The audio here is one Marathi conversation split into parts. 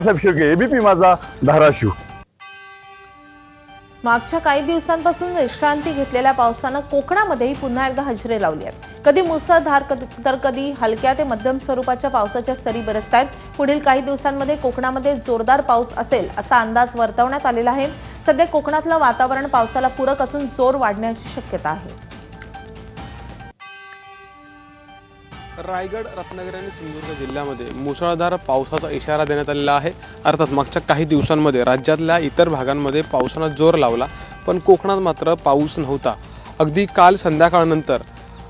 एबीपी माझा धाराशिव. मागच्या काही दिवसांपासून विश्रांती घेतलेल्या पावसानं कोकणामध्येही पुन्हा एकदा हजेरी लावली आहे. कधी मुसळधार तर कधी हलक्या ते मध्यम स्वरूपाच्या पावसाच्या सरी बरसत आहेत. पुढील काही दिवसांमध्ये कोकणामध्ये जोरदार पाऊस असेल असा अंदाज वर्तवण्यात आलेला आहे. सध्या कोकणातलं वातावरण पावसाला पूरक असून जोर वाढण्याची शक्यता आहे. रायगड, रत्नागिरी आणि सिंधुदुर्ग जिल्ह्यामध्ये मुसळधार पावसाचा इशारा देण्यात आलेला आहे. अर्थात मागच्या काही दिवसांमध्ये राज्यातल्या इतर भागांमध्ये पावसानं जोर लावला, पण कोकणात मात्र पाऊस नव्हता. अगदी काल संध्याकाळनंतर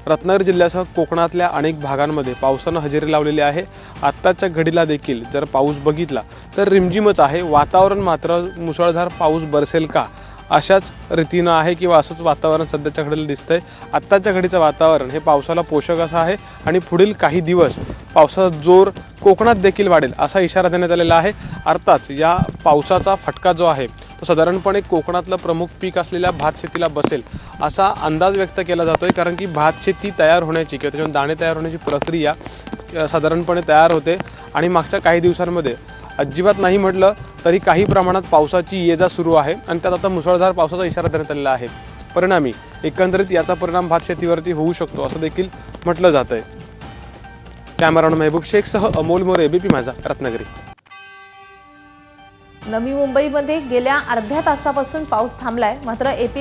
रत्नागिरी जिल्ह्यासह कोकणातल्या अनेक भागांमध्ये पावसानं हजेरी लावलेली आहे. आत्ताच्या घडीला देखील जर पाऊस बघितला तर रिमझिमच आहे. वातावरण मात्र मुसळधार पाऊस बरसेल का अशाच रीतीनं आहे किंवा असंच वातावरण सध्याच्या घडीला दिसतंय. आत्ताच्या घडीचं वातावरण हे पावसाला पोषक असं आहे आणि पुढील काही दिवस पावसाचा जोर कोकणात देखील वाढेल असा इशारा देण्यात आलेला आहे. अर्थात या पावसाचा फटका जो आहे तो साधारणपणे कोकणातलं प्रमुख पीक असलेल्या भात शेतीला बसेल असा अंदाज व्यक्त केला जातोय. कारण की भात शेती तयार होण्याची किंवा त्याच्यावर दाणे तयार होण्याची प्रक्रिया साधारणपणे तयार होते आणि मागच्या काही दिवसांमध्ये अजिबात नाही म्हटलं तरी काही प्रमाणात पावसाची ये-जा सुरू आहे आणि त्यात आता मुसळधार पावसाचा इशारा देण्यात आलेला आहे. परिणामी एकंदरीत याचा परिणाम भात शेतीवरती होऊ शकतो असं देखील म्हटलं जात आहे. कॅमेरामॅन महबूब शेखसह अमोल मोरे, एबीपी माझा, रत्नागिरी. नवी मुंबईमध्ये गेल्या अर्ध्या तासापासून पाऊस थांबलाय. मात्र एपीएम